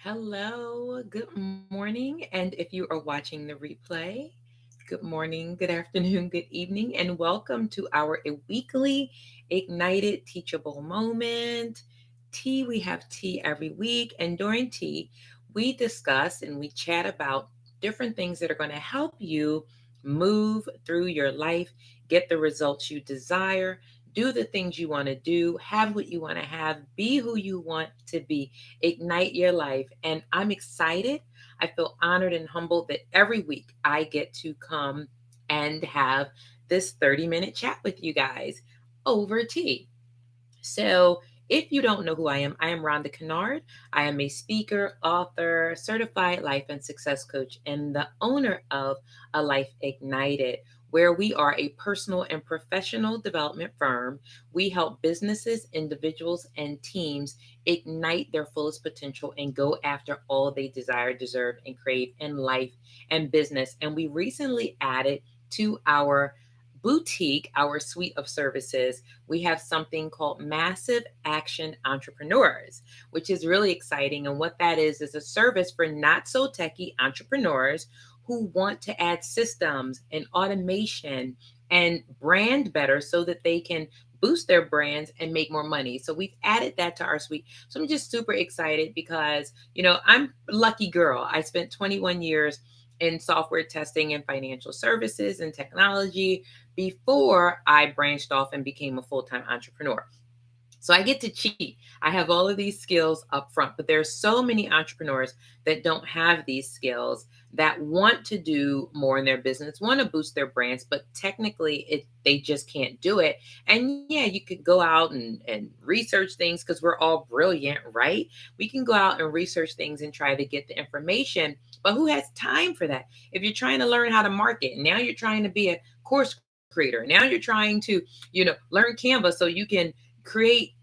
Hello, good morning. And if you are watching the replay, good morning, good afternoon, good evening, and welcome to our weekly Ignited Teachable Moment. We have tea every week. And during tea, we discuss and we chat about different things that are going to help you move through your life, get the results you desire, do the things you want to do, have what you want to have, be who you want to be, ignite your life. And I'm excited. I feel honored and humbled that every week I get to come and have this 30-minute chat with you guys over tea. So, if you don't know who I am Rhonda Kennard. I am a speaker, author, certified life and success coach, and the owner of A Life Ignited, where we are a personal and professional development firm. We help businesses, individuals, and teams ignite their fullest potential and go after all they desire, deserve, and crave in life and business. And we recently added to our boutique, our suite of services, we have something called Massive Action Entrepreneurs, which is really exciting. And what that is a service for not so techie entrepreneurs who want to add systems and automation and brand better so that they can boost their brands and make more money. So we've added that to our suite. So I'm just super excited because, I'm a lucky girl. I spent 21 years in software testing and financial services and technology before I branched off and became a full time entrepreneur. So I get to cheat. I have all of these skills up front, but there's so many entrepreneurs that don't have these skills that want to do more in their business, want to boost their brands, but technically they just can't do it. And yeah, you could go out and research things because we're all brilliant, right? We can go out and research things and try to get the information, but who has time for that? If you're trying to learn how to market, and now you're trying to be a course creator, now you're trying to, learn Canva so you can create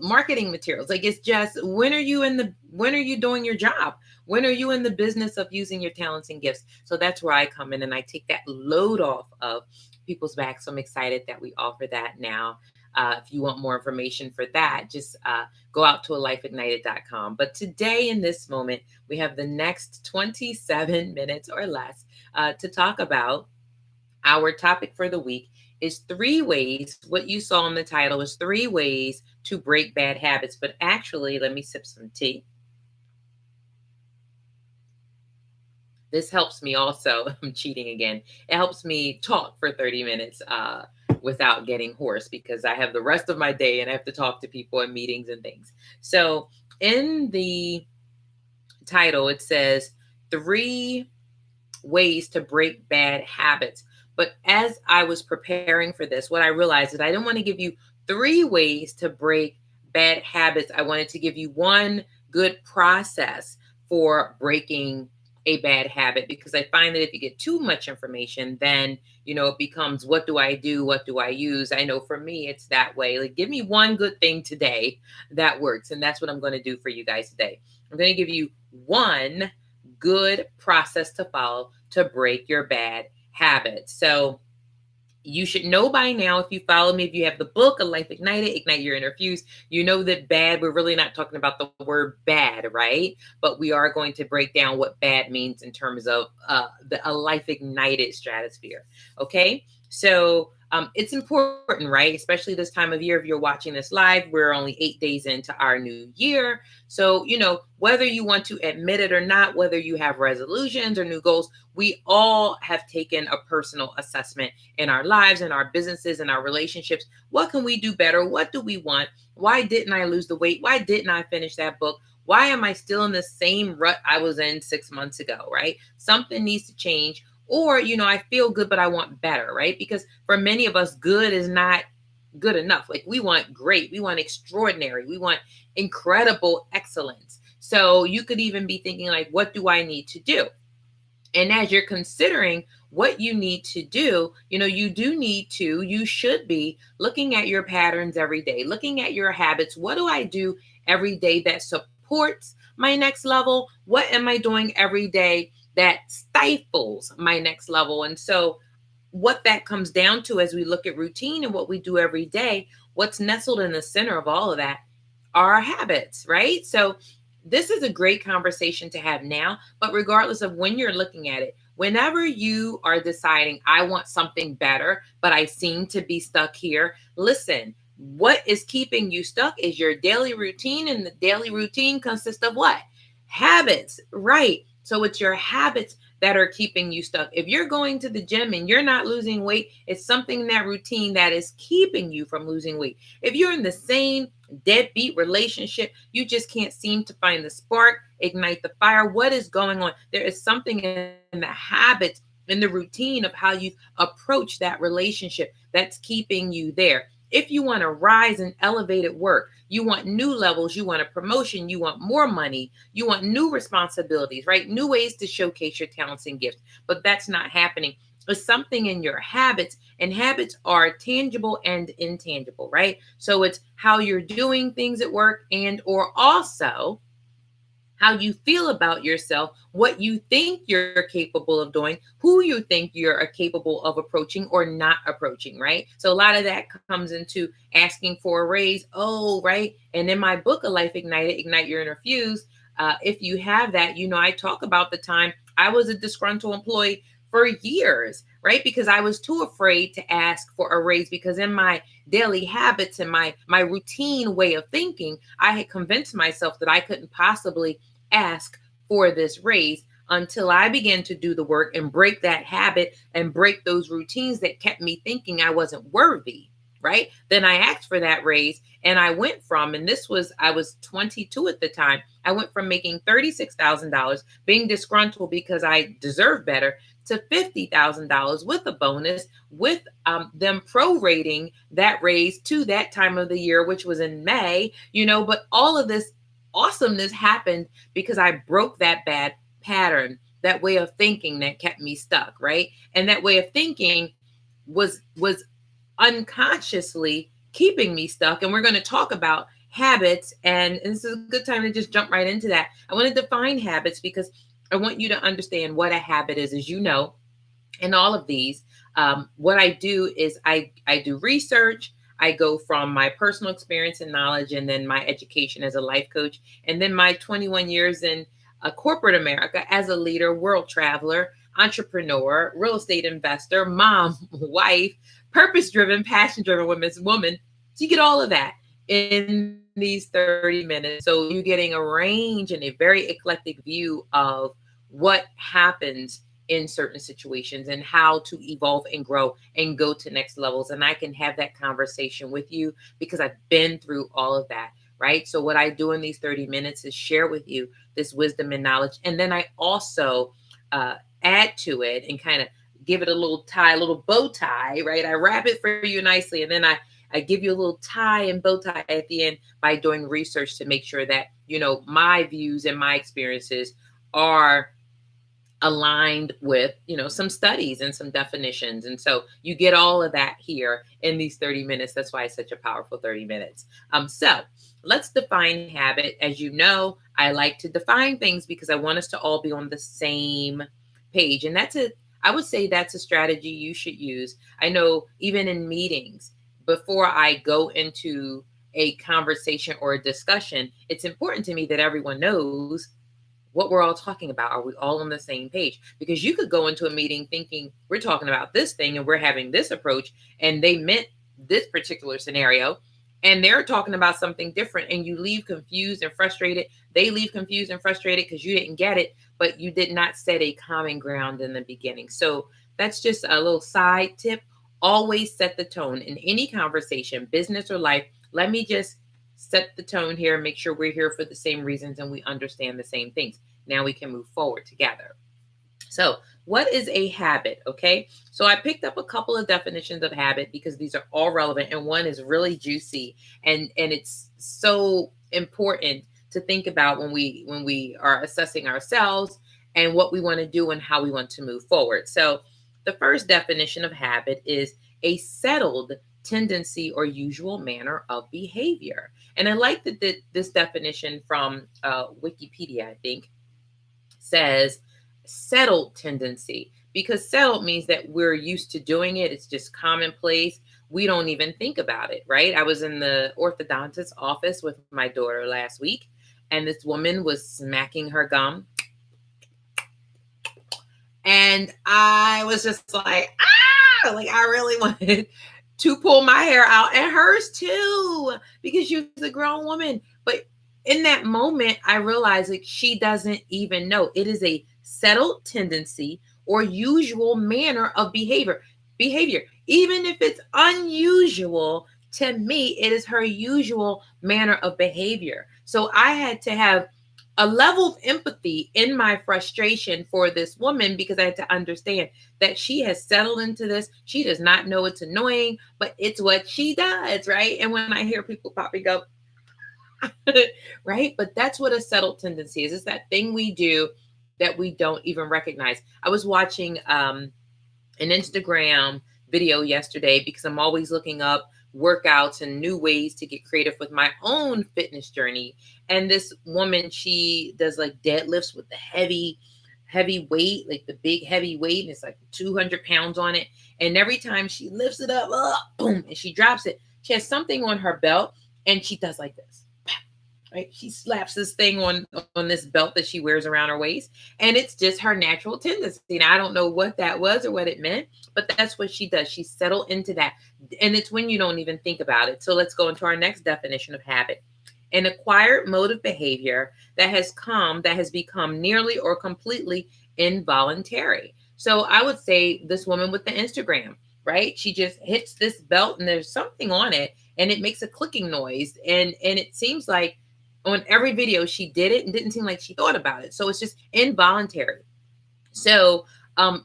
marketing materials. Like, it's just, when are you doing your job? When are you in the business of using your talents and gifts? So that's where I come in and I take that load off of people's backs. So I'm excited that we offer that now. If you want more information for that, just go out to alifeignited.com. But today, in this moment, we have the next 27 minutes or less to talk about our topic for the week is 3 ways. What you saw in the title is 3 ways to break bad habits. But actually, let me sip some tea. This helps me also. I'm cheating again. It helps me talk for 30 minutes without getting hoarse because I have the rest of my day and I have to talk to people in meetings and things. So, in the title, it says 3 ways to break bad habits. But as I was preparing for this, what I realized is I didn't want to give you 3 ways to break bad habits. I wanted to give you one good process for breaking a bad habit because I find that if you get too much information, then it becomes, what do I do? What do I use? I know for me, it's that way. Like, give me one good thing today that works. And that's what I'm going to do for you guys today. I'm going to give you one good process to follow to break your bad habits. So you should know by now, if you follow me, if you have the book, A Life Ignited, Ignite Your Inner Fuse, you know that bad, we're really not talking about the word bad, right? But we are going to break down what bad means in terms of a life ignited stratosphere. Okay. So it's important, right? Especially this time of year. If you're watching this live, we're only 8 days into our new year. So, whether you want to admit it or not, whether you have resolutions or new goals, we all have taken a personal assessment in our lives, in our businesses, in our relationships. What can we do better? What do we want? Why didn't I lose the weight? Why didn't I finish that book? Why am I still in the same rut I was in 6 months ago, right? Something needs to change. Or, I feel good, but I want better, right? Because for many of us, good is not good enough. Like, we want great, we want extraordinary, we want incredible excellence. So you could even be thinking, like, what do I need to do? And as you're considering what you need to do, you should be looking at your patterns every day, looking at your habits. What do I do every day that supports my next level? What am I doing every day that stifles my next level? And so, what that comes down to as we look at routine and what we do every day, what's nestled in the center of all of that are our habits, right? So, this is a great conversation to have now, but regardless of when you're looking at it, whenever you are deciding, I want something better, but I seem to be stuck here, listen, what is keeping you stuck is your daily routine, and the daily routine consists of what? Habits, right? So it's your habits that are keeping you stuck. If you're going to the gym and you're not losing weight, it's something in that routine that is keeping you from losing weight. If you're in the same deadbeat relationship, you just can't seem to find the spark, ignite the fire. What is going on? There is something in the habits, in the routine of how you approach that relationship that's keeping you there. If you want to rise and elevate at work, you want new levels, you want a promotion, you want more money, you want new responsibilities, right? New ways to showcase your talents and gifts, but that's not happening. It's something in your habits, and habits are tangible and intangible, right? So it's how you're doing things at work, and or also how you feel about yourself, what you think you're capable of doing, who you think you're capable of approaching or not approaching, right? So a lot of that comes into asking for a raise. Oh, right. And in my book, A Life Ignited, Ignite Your Inner Fuse, if you have that, I talk about the time I was a disgruntled employee for years, right? Because I was too afraid to ask for a raise, because in my daily habits and my routine way of thinking, I had convinced myself that I couldn't possibly ask for this raise until I began to do the work and break that habit and break those routines that kept me thinking I wasn't worthy. Right. Then I asked for that raise, and I went from, and I was 22 at the time. I went from making $36,000, being disgruntled because I deserved better, to $50,000 with a bonus, with them prorating that raise to that time of the year, which was in May, but all of this awesomeness happened because I broke that bad pattern, that way of thinking that kept me stuck, right? And that way of thinking was unconsciously keeping me stuck. And we're going to talk about habits, and this is a good time to just jump right into that. I want to define habits because I want you to understand what a habit is. As you know, in all of these, what I do is I do research. I go from my personal experience and knowledge, and then my education as a life coach, and then my 21 years in corporate America as a leader, world traveler, entrepreneur, real estate investor, mom, wife, purpose driven, passion driven woman. So you get all of that in these 30 minutes. So you're getting a range and a very eclectic view of what happens in certain situations and how to evolve and grow and go to next levels. And I can have that conversation with you because I've been through all of that. Right. So, what I do in these 30 minutes is share with you this wisdom and knowledge. And then I also add to it and kind of give it a little tie, a little bow tie. Right. I wrap it for you nicely. And then I give you a little tie and bow tie at the end by doing research to make sure that, my views and my experiences are aligned with some studies and some definitions. And so you get all of that here in these 30 minutes. That's why it's such a powerful 30 minutes. So let's define habit. As you know, I like to define things because I want us to all be on the same page, and I would say that's a strategy you should use. I know even in meetings, before I go into a conversation or a discussion, it's important to me that everyone knows what we're all talking about. Are we all on the same page? Because you could go into a meeting thinking we're talking about this thing and we're having this approach, and they meant this particular scenario, and they're talking about something different, and you leave confused and frustrated. They leave confused and frustrated because you didn't get it, but you did not set a common ground in the beginning. So that's just a little side tip. Always set the tone in any conversation, business or life. Let me just set the tone here and make sure we're here for the same reasons and we understand the same things. Now we can move forward together. So, what is a habit? Okay. So, I picked up a couple of definitions of habit because these are all relevant, and one is really juicy, and it's so important to think about when we are assessing ourselves and what we want to do and how we want to move forward. So, the first definition of habit is a settled tendency or usual manner of behavior. And I like that this definition from Wikipedia, I think, says settled tendency, because settled means that we're used to doing it. It's just commonplace. We don't even think about it, right? I was in the orthodontist office with my daughter last week, and this woman was smacking her gum. And I was just like, ah, like I really wanted to pull my hair out and hers too, because she was a grown woman. But in that moment, I realized like she doesn't even know. It is a settled tendency or usual manner of behavior. Even if it's unusual, to me, it is her usual manner of behavior. So I had to have a level of empathy in my frustration for this woman, because I had to understand that she has settled into this. She does not know it's annoying, but it's what she does, right? And when I hear people popping up, right? But that's what a settled tendency is. It's that thing we do that we don't even recognize. I was watching an Instagram video yesterday because I'm always looking up workouts and new ways to get creative with my own fitness journey. And this woman, she does like deadlifts with the heavy weight, like the big heavy weight, and it's like 200 pounds on it. And every time she lifts it up, boom, and she drops it, she has something on her belt, and she does like this. Right? She slaps this thing on this belt that she wears around her waist, and it's just her natural tendency. Now, I don't know what that was or what it meant, but that's what she does. She settled into that, and it's when you don't even think about it. So let's go into our next definition of habit: an acquired mode of behavior that has become nearly or completely involuntary. So I would say this woman with the Instagram, right? She just hits this belt, and there's something on it, and it makes a clicking noise, and it seems like on every video she did it and didn't seem like she thought about it. So it's just involuntary. So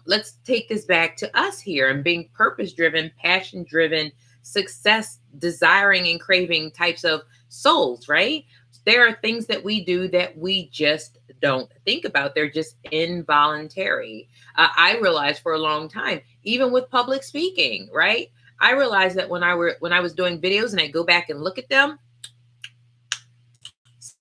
let's take this back to us here and being purpose driven, passion driven, success desiring and craving types of souls, right? There are things that we do that we just don't think about. They're just involuntary. I realized for a long time, even with public speaking, right? I realized that when I was doing videos and I go back and look at them,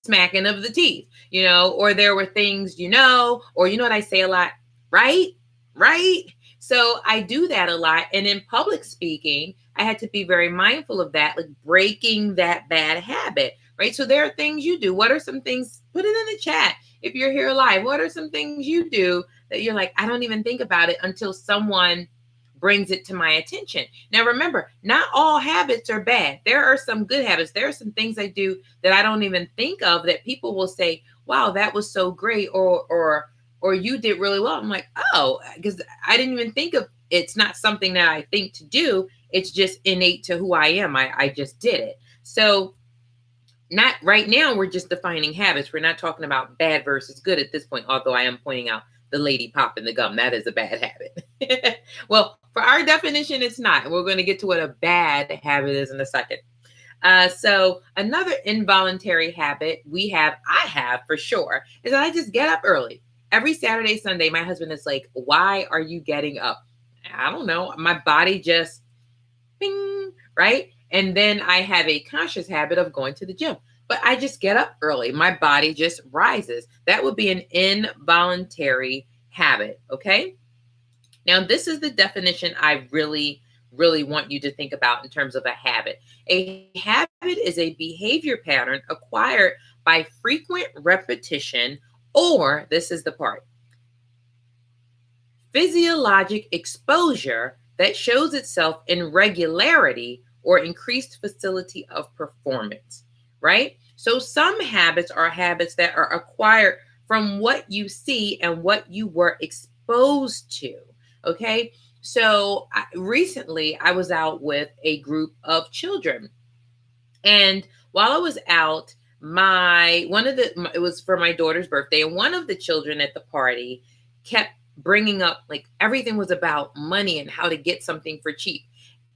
smacking of the teeth, or there were things, or what I say a lot, right? Right. So I do that a lot. And in public speaking, I had to be very mindful of that, like breaking that bad habit, right? So there are things you do. What are some things? Put it in the chat. If you're here live, what are some things you do that you're like, I don't even think about it until someone brings it to my attention. Now, remember, not all habits are bad. There are some good habits. There are some things I do that I don't even think of that people will say, wow, that was so great. Or you did really well. I'm like, oh, because I didn't even think of, it's not something that I think to do. It's just innate to who I am. I just did it. So not right now, we're just defining habits. We're not talking about bad versus good at this point, although I am pointing out the lady popping the gum. That is a bad habit. Well, for our definition, it's not. We're going to get to what a bad habit is in a second. So another involuntary habit I have for sure, is that I just get up early. Every Saturday, Sunday, my husband is like, why are you getting up? I don't know. My body just, bing, right? And then I have a conscious habit of going to the gym. But I just get up early. My body just rises. That would be an involuntary habit. Okay. Now, this is the definition I really, really want you to think about in terms of a habit. A habit is a behavior pattern acquired by frequent repetition, or this is the part, physiologic exposure that shows itself in regularity or increased facility of performance, right? So some habits are habits that are acquired from what you see and what you were exposed to, okay? So recently I was out with a group of children, and while I was out, it was for my daughter's birthday, and one of the children at the party kept bringing up like everything was about money and how to get something for cheap.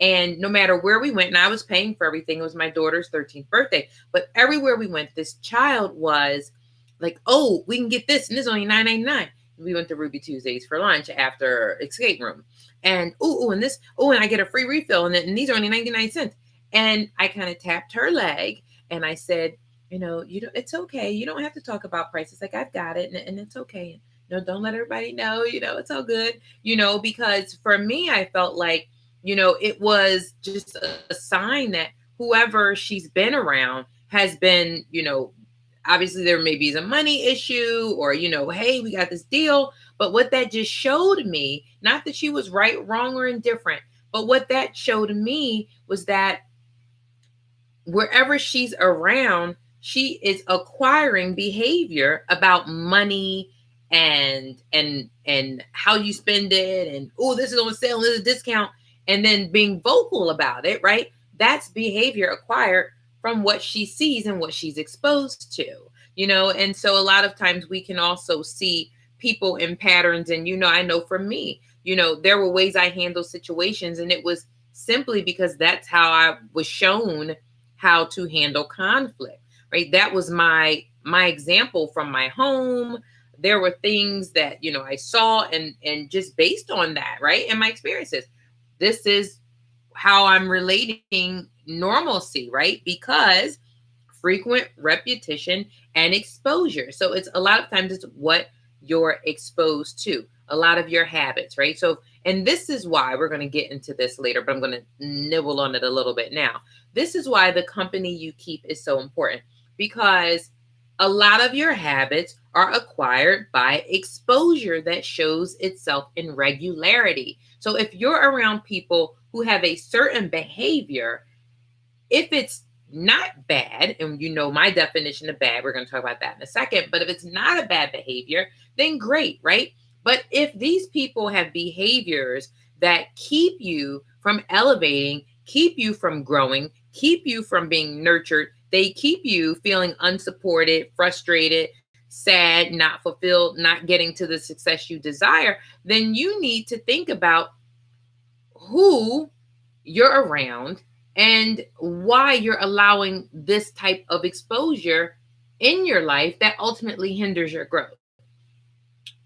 And no matter where we went, and I was paying for everything, it was my daughter's 13th birthday, but everywhere we went, this child was like, oh, we can get this, and this is only $9.99. We went to Ruby Tuesdays for lunch after escape room. And and this, and I get a free refill, and these are only 99 cents. And I kind of tapped her leg and I said, it's okay. You don't have to talk about prices. Like, I've got it, and it's okay. Don't let everybody know, it's all good, because for me, I felt like, it was just a sign that whoever she's been around has been, obviously there maybe is a money issue, or, hey, we got this deal. But what that just showed me, not that she was right, wrong, or indifferent, but what that showed me was that wherever she's around, she is acquiring behavior about money and how you spend it, and, oh, this is on sale, this is a discount, and then being vocal about it, right? That's behavior acquired from what she sees and what she's exposed to, and so a lot of times we can also see people in patterns. And I know for me, there were ways I handled situations, and it was simply because that's how I was shown how to handle conflict, right? That was my example from my home. There were things that I saw, and just based on that, right, and my experiences, this is how I'm relating normalcy, right? Because frequent repetition and exposure. So it's a lot of times it's what you're exposed to, a lot of your habits, right? So, and this is why we're going to get into this later, but I'm going to nibble on it a little bit now. This is why the company you keep is so important, because a lot of your habits are acquired by exposure that shows itself in regularity. So if you're around people who have a certain behavior, if it's not bad, and my definition of bad, we're going to talk about that in a second, but if it's not a bad behavior, then great, right? But if these people have behaviors that keep you from elevating, keep you from growing, keep you from being nurtured, they keep you feeling unsupported, frustrated, sad, not fulfilled, not getting to the success you desire, then you need to think about who you're around and why you're allowing this type of exposure in your life that ultimately hinders your growth.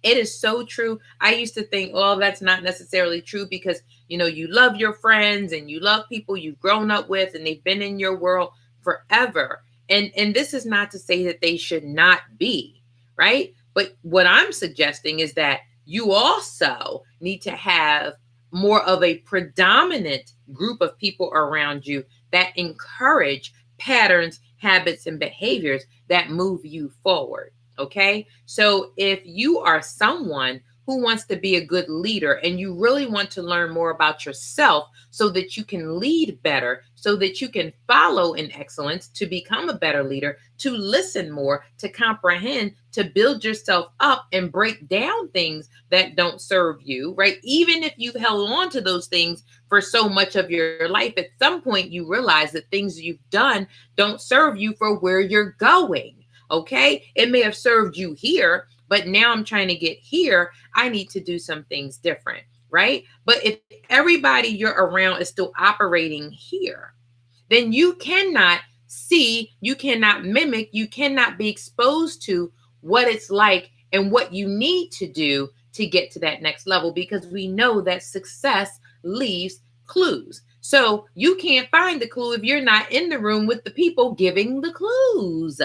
It is so true. I used to think, oh, that's not necessarily true, because, you love your friends and you love people you've grown up with and they've been in your world forever. And this is not to say that they should not be, right? But what I'm suggesting is that you also need to have more of a predominant group of people around you that encourage patterns, habits, and behaviors that move you forward. Okay. So if you are someone who wants to be a good leader and you really want to learn more about yourself so that you can lead better, so that you can follow in excellence to become a better leader, to listen more, to comprehend, to build yourself up and break down things that don't serve you, right? Even if you've held on to those things for so much of your life, at some point you realize that things you've done don't serve you for where you're going. Okay, it may have served you here, but now I'm trying to get here. I need to do some things different, right? But if everybody you're around is still operating here, then you cannot see, you cannot mimic, you cannot be exposed to what it's like and what you need to do to get to that next level, because we know that success leaves clues. So you can't find the clue if you're not in the room with the people giving the clues.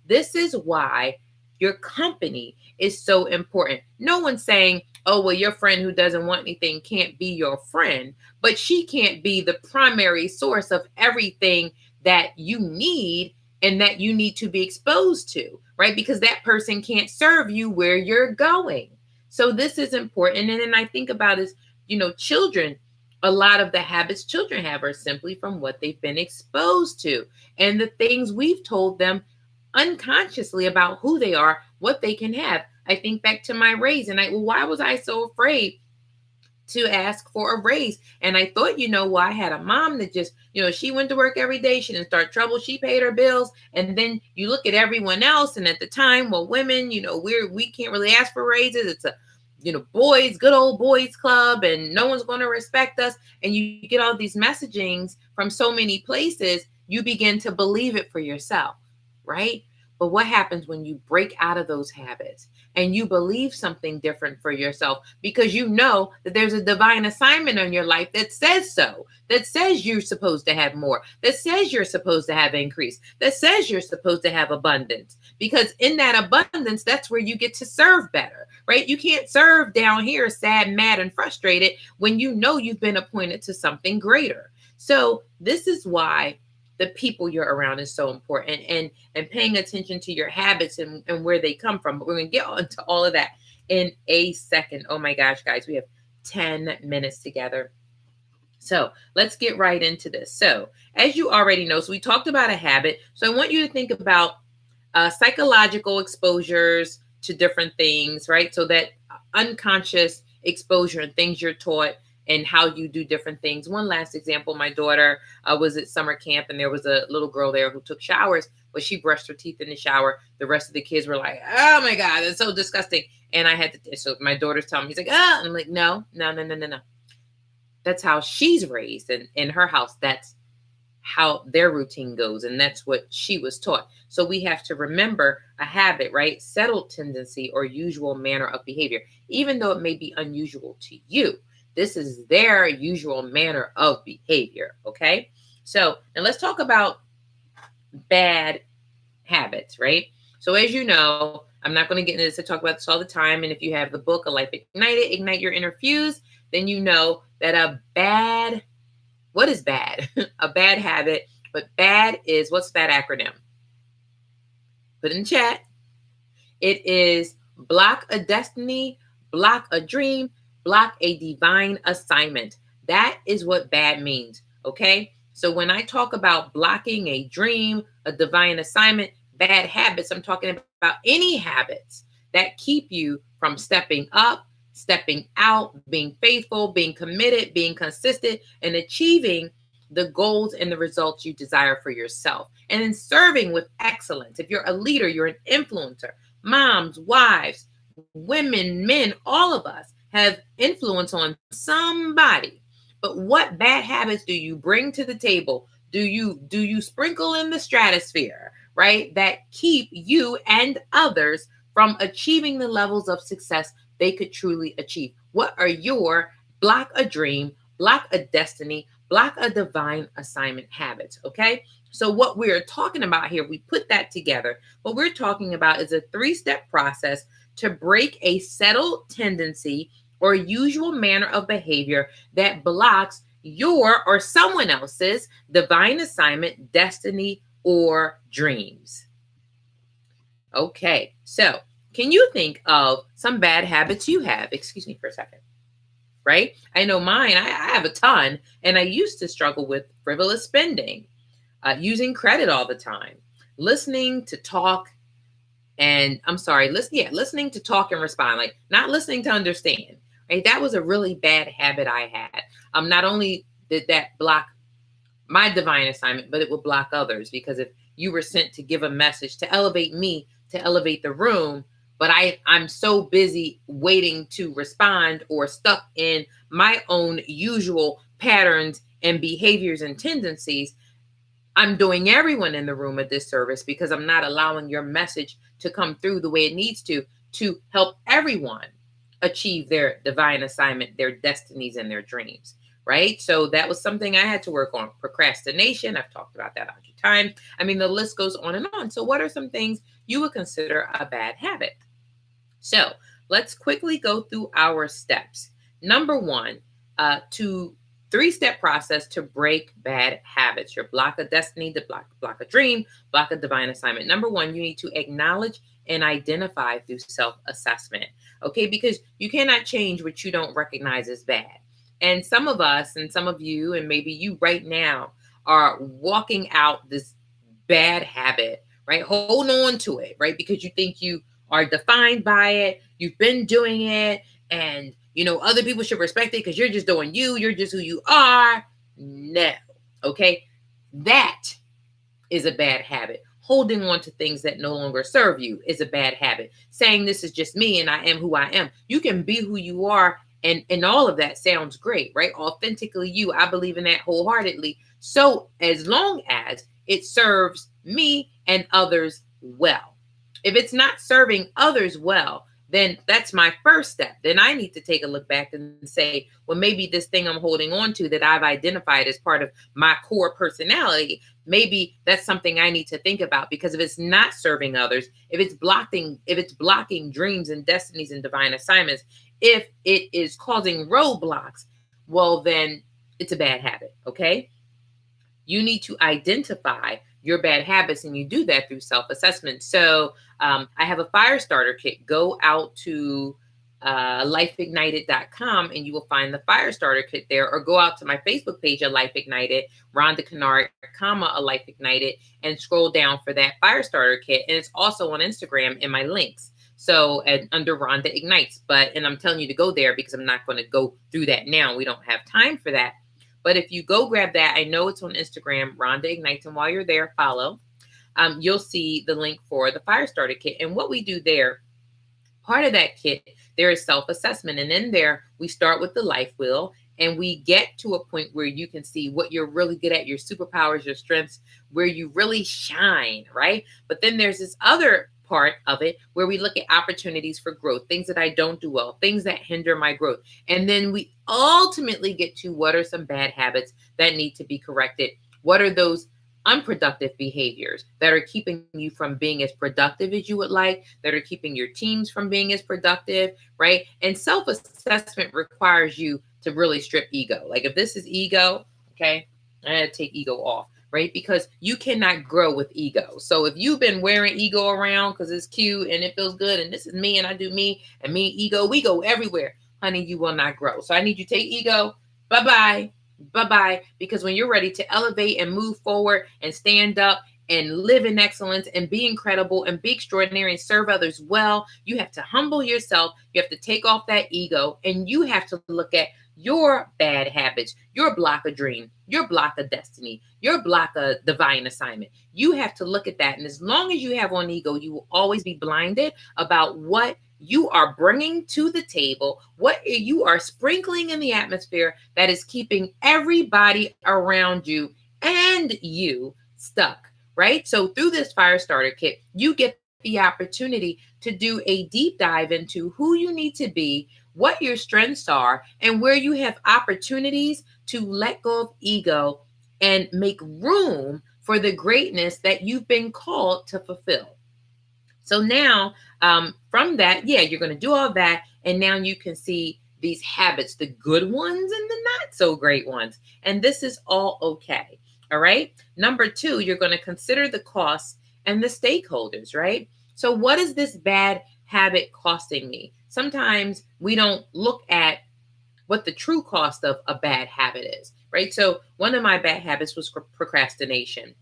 This is why your company is so important. No one's saying, oh, well, your friend who doesn't want anything can't be your friend, but she can't be the primary source of everything that you need and that you need to be exposed to, right? Because that person can't serve you where you're going. So this is important. And then I think about is, children, a lot of the habits children have are simply from what they've been exposed to and the things we've told them unconsciously about who they are, what they can have. I think back to my raise, and why was I so afraid to ask for a raise? And I thought, well, I had a mom that just, she went to work every day. She didn't start trouble. She paid her bills. And then you look at everyone else. And at the time, well, women, we can't really ask for raises. It's a, boys, good old boys club, and no one's going to respect us. And you get all these messagings from so many places, you begin to believe it for yourself. Right? But what happens when you break out of those habits and you believe something different for yourself, because you know that there's a divine assignment on your life that says so, that says you're supposed to have more, that says you're supposed to have increase, that says you're supposed to have abundance, because in that abundance, that's where you get to serve better, right? You can't serve down here sad, mad, and frustrated when you know you've been appointed to something greater. So this is why the people you're around is so important, and paying attention to your habits and where they come from. But we're going to get into all of that in a second. Oh my gosh, guys, we have 10 minutes together. So let's get right into this. So as you already know, so we talked about a habit. So I want you to think about psychological exposures to different things, right? So that unconscious exposure and things you're taught and how you do different things. One last example, my daughter was at summer camp, and there was a little girl there who took showers, but she brushed her teeth in the shower. The rest of the kids were like, oh my God, it's so disgusting. And I had to, so my daughter's telling me, he's like, ah, I'm like, no. That's how she's raised. And in her house, that's how their routine goes. And that's what she was taught. So we have to remember a habit, right? Settled tendency or usual manner of behavior, even though it may be unusual to you. This is their usual manner of behavior. Okay. So, and let's talk about bad habits, right? So as you know, I'm not going to get into this. I talk about this all the time. And if you have the book, A Life Ignited, Ignite Your Inner Fuse, then you know that what is bad? A bad habit, but bad is, what's that acronym? Put in chat. It is block a destiny, block a dream, block a divine assignment. That is what bad means, okay? So when I talk about blocking a dream, a divine assignment, bad habits, I'm talking about any habits that keep you from stepping up, stepping out, being faithful, being committed, being consistent, and achieving the goals and the results you desire for yourself. And in serving with excellence. If you're a leader, you're an influencer, moms, wives, women, men, all of us have influence on somebody. But what bad habits do you bring to the table? Do you sprinkle in the stratosphere, right? That keep you and others from achieving the levels of success they could truly achieve? What are your block a dream, block a destiny, block a divine assignment habits? Okay. So what we're talking about here, we put that together. What we're talking about is a 3-step process to break a settled tendency or usual manner of behavior that blocks your or someone else's divine assignment, destiny, or dreams. Okay, so can you think of some bad habits you have? Excuse me for a second. Right? I know mine, I have a ton, and I used to struggle with frivolous spending, using credit all the time, listening to talk, and I'm sorry, listening to talk and respond, like not listening to understand. Right? That was a really bad habit I had. Not only did that block my divine assignment, but it would block others, because if you were sent to give a message to elevate me, to elevate the room, but I'm so busy waiting to respond or stuck in my own usual patterns and behaviors and tendencies, I'm doing everyone in the room a disservice, because I'm not allowing your message to come through the way it needs to help everyone achieve their divine assignment, their destinies, and their dreams. Right? So that was something I had to work on. Procrastination. I've talked about that 100 times. I mean, the list goes on and on. So what are some things you would consider a bad habit? So let's quickly go through our steps. Number one, 3-step process to break bad habits. Your block of destiny, the block a dream, block a divine assignment. Number one, you need to acknowledge and identify through self-assessment. Okay, because you cannot change what you don't recognize as bad. And some of us and some of you, and maybe you right now, are walking out this bad habit, right? Hold on to it, right? Because you think you are defined by it. You've been doing it, and other people should respect it because you're just doing you. You're just who you are. No. Okay. That is a bad habit. Holding on to things that no longer serve you is a bad habit. Saying this is just me and I am who I am. You can be who you are. And all of that sounds great, right? Authentically you. I believe in that wholeheartedly. So as long as it serves me and others well. If it's not serving others well, then that's my first step. Then I need to take a look back and say, well, maybe this thing I'm holding on to that I've identified as part of my core personality, maybe that's something I need to think about, because if it's not serving others, if it's blocking dreams and destinies and divine assignments, if it is causing roadblocks, well, then it's a bad habit. Okay. You need to identify your bad habits, and you do that through self-assessment. So I have a fire starter kit. Go out to lifeignited.com and you will find the fire starter kit there, or go out to my Facebook page, A Life Ignited, Rhonda Kennard, comma, A Life Ignited, and scroll down for that fire starter kit. And it's also on Instagram in my links. So under Rhonda Ignites, and I'm telling you to go there because I'm not going to go through that now. We don't have time for that. But if you go grab that, I know it's on Instagram, Rhonda Ignites, and while you're there, follow. You'll see the link for the fire starter kit. And what we do there, part of that kit, there is self-assessment. And in there, we start with the life wheel, and we get to a point where you can see what you're really good at, your superpowers, your strengths, where you really shine, right? But then there's this other part of it where we look at opportunities for growth, things that I don't do well, things that hinder my growth. And then we ultimately get to what are some bad habits that need to be corrected? What are those unproductive behaviors that are keeping you from being as productive as you would like, that are keeping your teams from being as productive, right? And self-assessment requires you to really strip ego. Like if this is ego, okay, I had to take ego off, right? Because you cannot grow with ego. So if you've been wearing ego around because it's cute and it feels good and this is me and I do me and me ego, we go everywhere, honey, you will not grow. So I need you to take ego, bye-bye. Bye-bye. Because when you're ready to elevate and move forward and stand up and live in excellence and be incredible and be extraordinary and serve others well, you have to humble yourself. You have to take off that ego, and you have to look at your bad habits, your block of dream, your block of destiny, your block of divine assignment. You have to look at that. And as long as you have on ego, you will always be blinded about what you are bringing to the table, what you are sprinkling in the atmosphere that is keeping everybody around you and you stuck, right? So through this fire starter kit, you get the opportunity to do a deep dive into who you need to be, what your strengths are, and where you have opportunities to let go of ego and make room for the greatness that you've been called to fulfill. So now from that, yeah, you're going to do all that. And now you can see these habits, the good ones and the not so great ones. And this is all okay. All right. Number 2, you're going to consider the costs and the stakeholders, right? So what is this bad habit costing me? Sometimes we don't look at what the true cost of a bad habit is, right? So one of my bad habits was procrastination.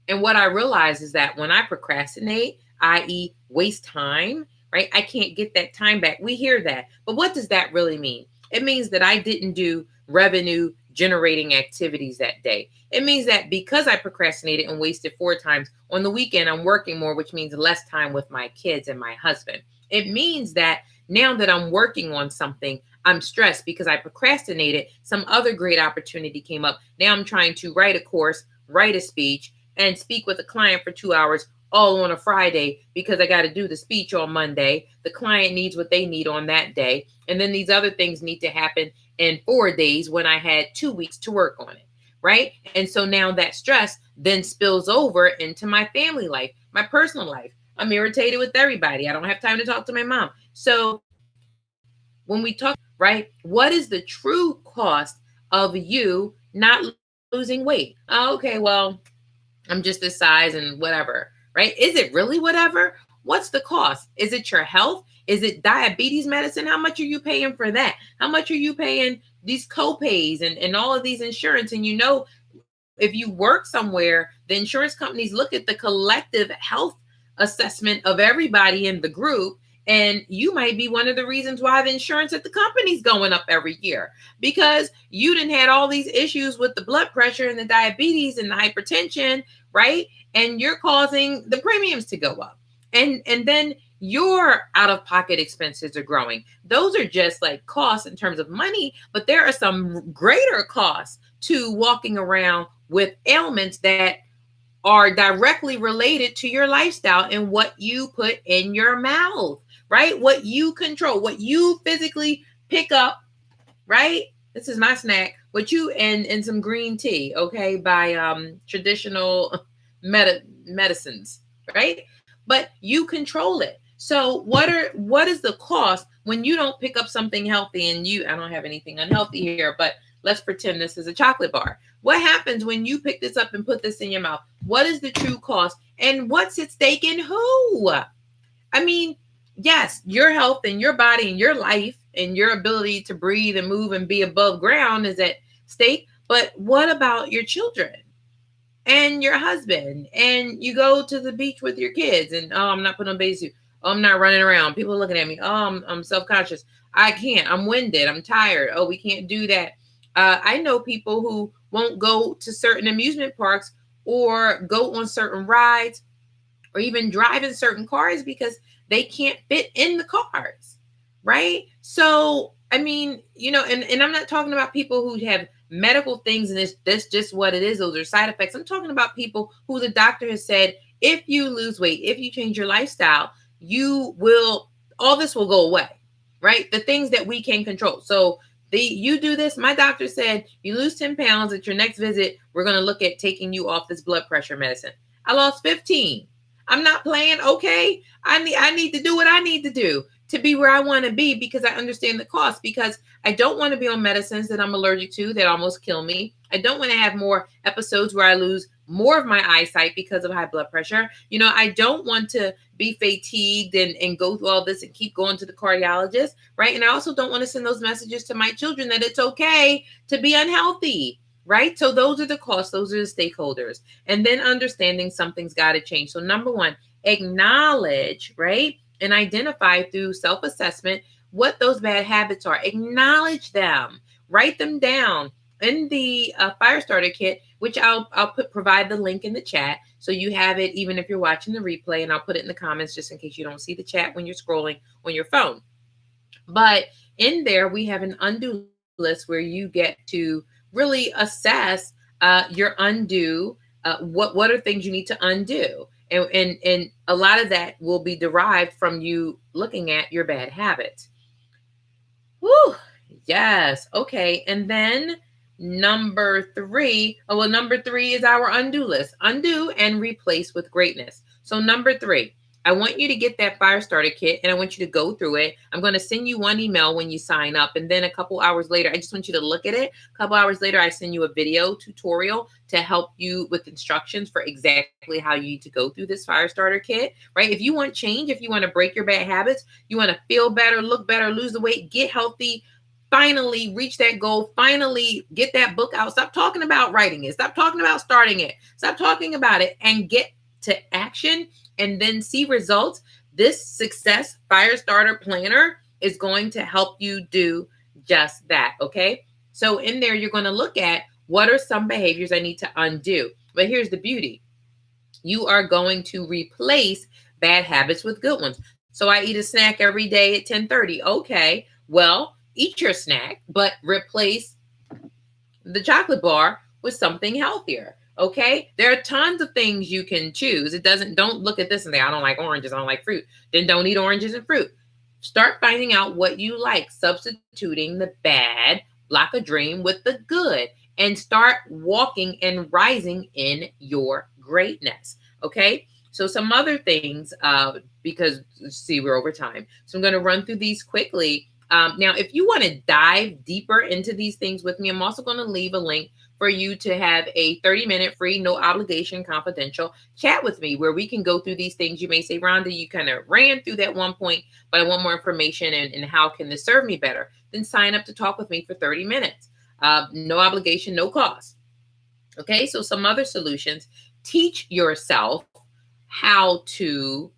And what I realized is that when I procrastinate, i.e., waste time, right? I can't get that time back. We hear that. But what does that really mean? It means that I didn't do revenue generating activities that day. It means that because I procrastinated and wasted 4 times, on the weekend, I'm working more, which means less time with my kids and my husband. It means that now that I'm working on something, I'm stressed because I procrastinated. Some other great opportunity came up. Now I'm trying to write a course, write a speech, and speak with a client for 2 hours all on a Friday because I got to do the speech on Monday. The client needs what they need on that day. And then these other things need to happen in 4 days when I had 2 weeks to work on it, right? And so now that stress then spills over into my family life, my personal life. I'm irritated with everybody. I don't have time to talk to my mom. So when we talk, right, what is the true cost of you not losing weight? Oh, okay, well, I'm just this size and whatever, right? Is it really whatever? What's the cost? Is it your health? Is it diabetes medicine? How much are you paying for that? How much are you paying these co-pays and all of these insurance? And you know, if you work somewhere, the insurance companies look at the collective health assessment of everybody in the group. And you might be one of the reasons why the insurance at the company's going up every year, because you didn't had all these issues with the blood pressure and the diabetes and the hypertension, right? And you're causing the premiums to go up. And then your out-of-pocket expenses are growing. Those are just like costs in terms of money, but there are some greater costs to walking around with ailments that are directly related to your lifestyle and what you put in your mouth, right? What you control, what you physically pick up, right? This is my snack. What you and some green tea, okay, by traditional medicines, right? But you control it. So what is the cost when you don't pick up something healthy? And I don't have anything unhealthy here, but let's pretend this is a chocolate bar. What happens when you pick this up and put this in your mouth? What is the true cost? And what's at stake in who? I mean, yes, your health and your body and your life and your ability to breathe and move and be above ground is at stake. But what about your children and your husband? And you go to the beach with your kids and, oh, I'm not putting on a bathing suit. Oh, I'm not running around. People are looking at me. Oh, I'm self-conscious. I can't. I'm winded. I'm tired. Oh, we can't do that. I know people who won't go to certain amusement parks or go on certain rides or even drive in certain cars because they can't fit in the cars, right? So, I mean, and I'm not talking about people who have medical things and that's just what it is. Those are side effects. I'm talking about people who the doctor has said, if you lose weight, if you change your lifestyle, all this will go away, right? The things that we can control. So you do this. My doctor said, you lose 10 pounds at your next visit. We're going to look at taking you off this blood pressure medicine. I lost 15. I'm not playing. Okay. I need to do what I need to do to be where I want to be because I understand the cost, because I don't want to be on medicines that I'm allergic to that almost kill me. I don't want to have more episodes where I lose more of my eyesight because of high blood pressure. I don't want to be fatigued and go through all this and keep going to the cardiologist, right? And I also don't want to send those messages to my children that it's okay to be unhealthy, right? So those are the costs. Those are the stakeholders. And then understanding something's got to change. So number one, acknowledge, right? And identify through self-assessment what those bad habits are. Acknowledge them. Write them down in the Firestarter kit, which I'll provide the link in the chat so you have it even if you're watching the replay, and I'll put it in the comments just in case you don't see the chat when you're scrolling on your phone. But in there, we have an undo list where you get to really assess your undo. What are things you need to undo? And a lot of that will be derived from you looking at your bad habits. Woo! Yes. Okay. And then number three is our undo list. Undo and replace with greatness. So number 3, I want you to get that Firestarter kit and I want you to go through it. I'm going to send you one email when you sign up. And then a couple hours later, I just want you to look at it. A couple hours later, I send you a video tutorial to help you with instructions for exactly how you need to go through this Firestarter kit, right? If you want change, if you want to break your bad habits, you want to feel better, look better, lose the weight, get healthy, finally reach that goal, finally get that book out. Stop talking about writing it. Stop talking about starting it. Stop talking about it and get to action and then see results. This Success Firestarter Planner is going to help you do just that, okay? So in there, you're going to look at what are some behaviors I need to undo. But here's the beauty. You are going to replace bad habits with good ones. So I eat a snack every day at 10:30. Okay, well, eat your snack, but replace the chocolate bar with something healthier. Okay, there are tons of things you can choose. Don't look at this and say, I don't like oranges, I don't like fruit. Then don't eat oranges and fruit. Start finding out what you like, substituting the bad, block a dream with the good, and start walking and rising in your greatness. Okay, so some other things, because see, we're over time. So I'm going to run through these quickly. Now, if you want to dive deeper into these things with me, I'm also going to leave a link for you to have a 30-minute free, no obligation, confidential chat with me where we can go through these things. You may say, Rhonda, you kind of ran through that one point, but I want more information and how can this serve me better? Then sign up to talk with me for 30 minutes. No obligation, no cost. Okay, so some other solutions. Teach yourself how to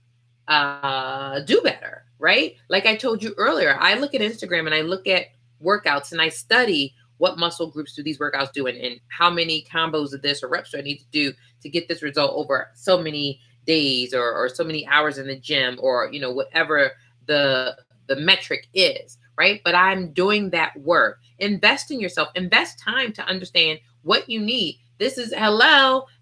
do better, right? Like I told you earlier, I look at Instagram and I look at workouts and I study what muscle groups do these workouts do and how many combos of this or reps do I need to do to get this result over so many days or so many hours in the gym or, whatever the metric is, right? But I'm doing that work. Invest in yourself, invest time to understand what you need. This is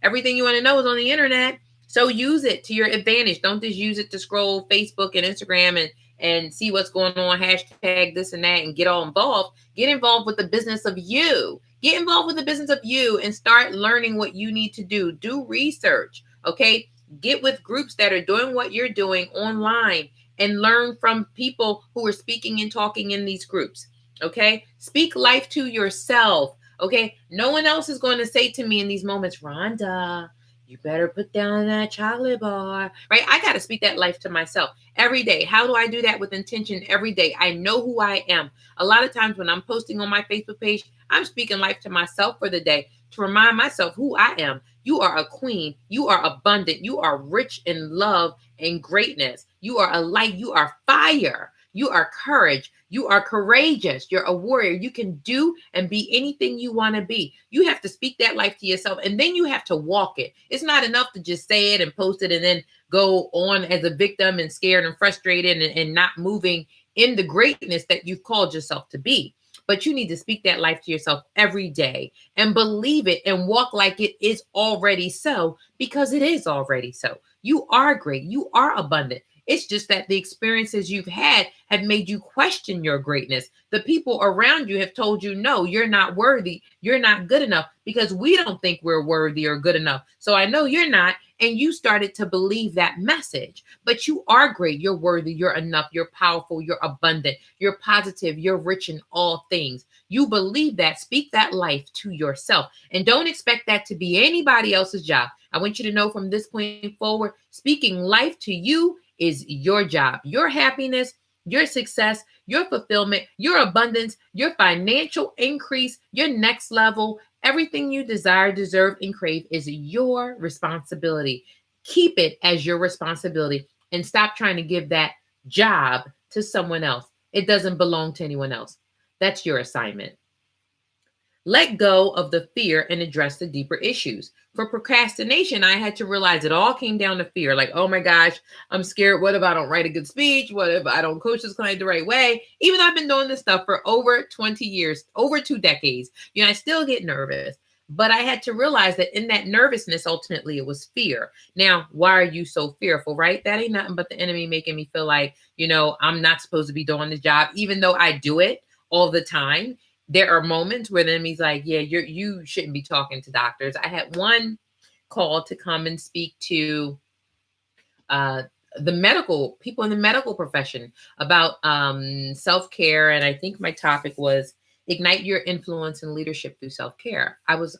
everything you want to know is on the internet. So use it to your advantage. Don't just use it to scroll Facebook and Instagram and see what's going on, hashtag this and that, and get all involved. Get involved with the business of you. Get involved with the business of you and start learning what you need to do. Do research, okay? Get with groups that are doing what you're doing online and learn from people who are speaking and talking in these groups. Okay. Speak life to yourself. Okay. No one else is going to say to me in these moments, Rhonda, you better put down that chocolate bar. Right. I got to speak that life to myself every day. How do I do that with intention every day? I know who I am. A lot of times when I'm posting on my Facebook page, I'm speaking life to myself for the day to remind myself who I am. You are a queen. You are abundant. You are rich in love and greatness. You are a light. You are fire. You are courage. You are courageous. You're a warrior. You can do and be anything you want to be. You have to speak that life to yourself and then you have to walk it. It's not enough to just say it and post it and then go on as a victim and scared and frustrated and not moving in the greatness that you've called yourself to be. But you need to speak that life to yourself every day and believe it and walk like it is already so, because it is already so. You are great. You are abundant. It's just that the experiences you've had have made you question your greatness. The people around you have told you, no, you're not worthy. You're not good enough because we don't think we're worthy or good enough. So I know you're not. And you started to believe that message. But you are great. You're worthy. You're enough. You're powerful. You're abundant. You're positive. You're rich in all things. You believe that. Speak that life to yourself. And don't expect that to be anybody else's job. I want you to know from this point forward, speaking life to you is your job. Your happiness, your success, your fulfillment, your abundance, your financial increase, your next level, everything you desire, deserve, and crave is your responsibility. Keep it as your responsibility and stop trying to give that job to someone else. It doesn't belong to anyone else. That's your assignment. Let go of the fear and address the deeper issues. For procrastination, I had to realize it all came down to fear. Like, oh my gosh, I'm scared. What if I don't write a good speech? What if I don't coach this client the right way? Even though I've been doing this stuff for over 20 years, over 2 decades, I still get nervous. But I had to realize that in that nervousness, ultimately, it was fear. Now, why are you so fearful, right? That ain't nothing but the enemy making me feel like, I'm not supposed to be doing this job, even though I do it all the time. There are moments where the enemy's like, yeah, you shouldn't be talking to doctors. I had one call to come and speak to uh, the medical people in the medical profession about self-care. And I think my topic was ignite your influence and leadership through self-care. I was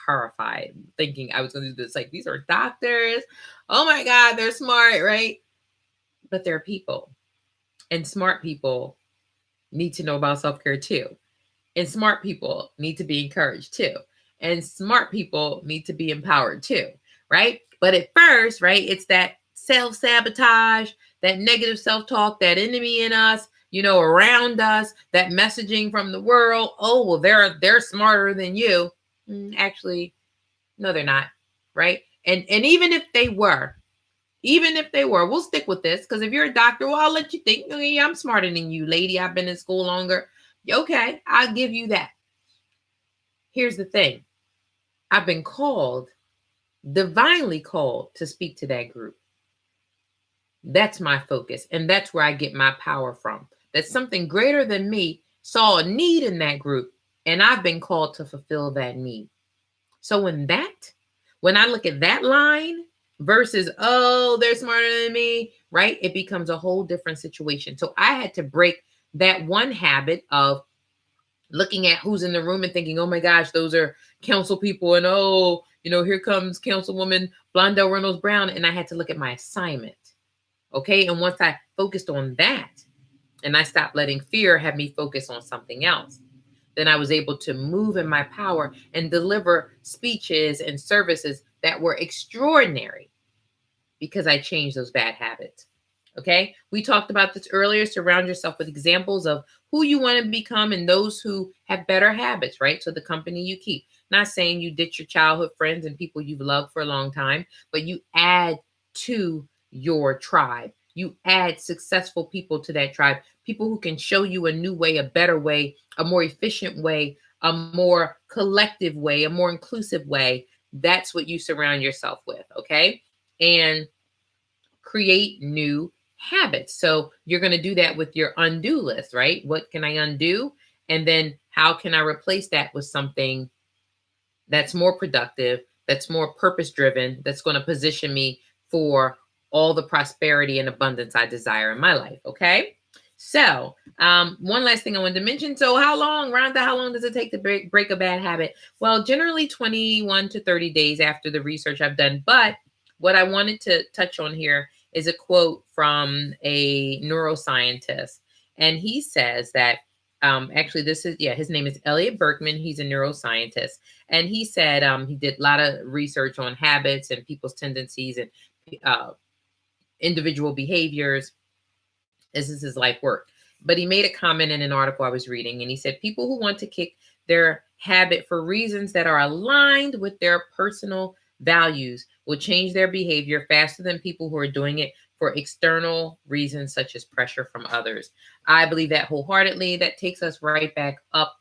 horrified thinking I was going to do this. Like, these are doctors. Oh my God, they're smart, right? But they're people. And smart people need to know about self-care too. And smart people need to be encouraged too. And smart people need to be empowered too, right? But at first, right, it's that self-sabotage, that negative self-talk, that enemy in us, around us, that messaging from the world. Oh, well, they're smarter than you. Actually, no, they're not, right? And even if they were, we'll stick with this, because if you're a doctor, well, I'll let you think, oh, yeah, I'm smarter than you, lady. I've been in school longer. Okay, I'll give you that. Here's the thing. I've been called, divinely called, to speak to that group. That's my focus. And that's where I get my power from. That something greater than me saw a need in that group. And I've been called to fulfill that need. So when I look at that line versus, oh, they're smarter than me, right? It becomes a whole different situation. So I had to break that one habit of looking at who's in the room and thinking, oh my gosh, those are council people. And oh, here comes Councilwoman Blondell Reynolds Brown. And I had to look at my assignment. Okay. And once I focused on that and I stopped letting fear have me focus on something else, then I was able to move in my power and deliver speeches and services that were extraordinary because I changed those bad habits. Okay. We talked about this earlier. Surround yourself with examples of who you want to become and those who have better habits, right? So the company you keep. Not saying you ditch your childhood friends and people you've loved for a long time, but you add to your tribe. You add successful people to that tribe, people who can show you a new way, a better way, a more efficient way, a more collective way, a more inclusive way. That's what you surround yourself with. Okay. And create new habits. So you're going to do that with your undo list, right? What can I undo? And then how can I replace that with something that's more productive, that's more purpose driven, that's going to position me for all the prosperity and abundance I desire in my life. Okay. So, one last thing I wanted to mention. So, Rhonda, how long does it take to break a bad habit? Well, generally 21 to 30 days after the research I've done. But what I wanted to touch on here is a quote from a neuroscientist. And he says that, actually, his name is Elliot Berkman. He's a neuroscientist. And he said he did a lot of research on habits and people's tendencies and uh, individual behaviors. This is his life work. But he made a comment in an article I was reading, and he said people who want to kick their habit for reasons that are aligned with their personal values will change their behavior faster than people who are doing it for external reasons such as pressure from others. I believe that wholeheartedly. That takes us right back up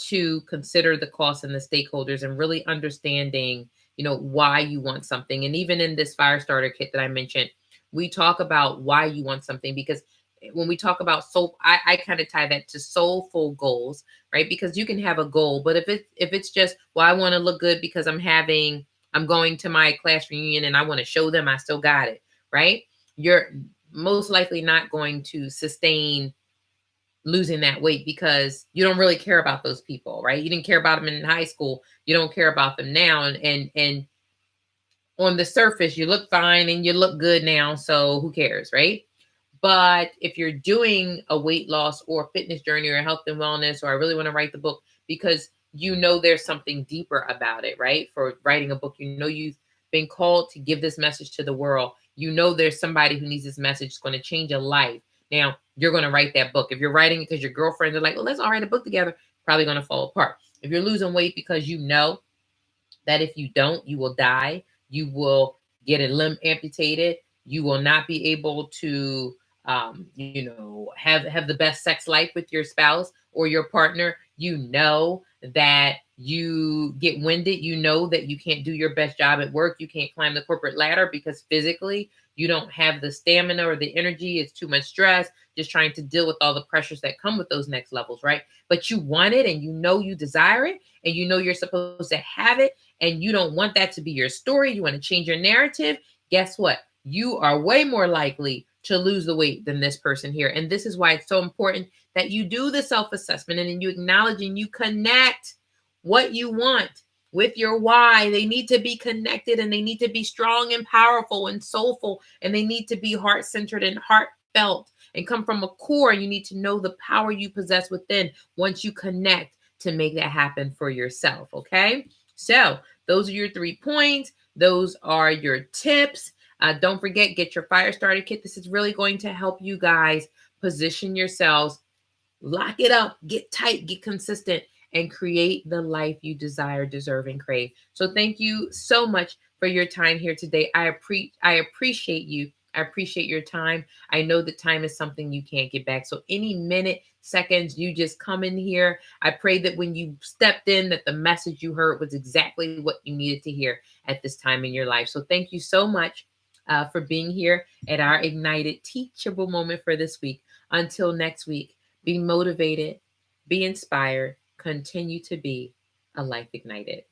to consider the costs and the stakeholders and really understanding, why you want something. And even in this fire starter kit that I mentioned, we talk about why you want something, because when we talk about soul, I kind of tie that to soulful goals, right? Because you can have a goal, but if it's just, well, I want to look good because I'm going to my class reunion and I want to show them I still got it, right? You're most likely not going to sustain losing that weight because you don't really care about those people, right? You didn't care about them in high school. You don't care about them now. And on the surface, you look fine and you look good now. So who cares, right? But if you're doing a weight loss or fitness journey or health and wellness, or I really want to write the book because there's something deeper about it, right? For writing a book, you've been called to give this message to the world. There's somebody who needs this message. It's going to change a life. Now, you're going to write that book. If you're writing it because your girlfriends are like, well, let's all write a book together, probably going to fall apart. If you're losing weight because you know that if you don't, you will die, you will get a limb amputated, you will not be able to have the best sex life with your spouse or your partner, that you get winded, that you can't do your best job at work, you can't climb the corporate ladder because physically you don't have the stamina or the energy, it's too much stress, just trying to deal with all the pressures that come with those next levels, right? But you want it and you desire it and you're supposed to have it, and you don't want that to be your story, you want to change your narrative. Guess what? You are way more likely to lose the weight than this person here. And this is why it's so important that you do the self-assessment and then you acknowledge and you connect what you want with your why. They need to be connected and they need to be strong and powerful and soulful, and they need to be heart-centered and heartfelt and come from a core. You need to know the power you possess within once you connect to make that happen for yourself. Okay. So those are your 3 points. Those are your tips. Don't forget, get your fire starter kit. This is really going to help you guys position yourselves, lock it up, get tight, get consistent, and create the life you desire, deserve, and crave. So thank you so much for your time here today. I appreciate you. I appreciate your time. I know that time is something you can't get back. So any minute, seconds, you just come in here. I pray that when you stepped in, that the message you heard was exactly what you needed to hear at this time in your life. So thank you so much for being here at our Ignited Teachable Moment for this week. Until next week, be motivated, be inspired, continue to be a life ignited.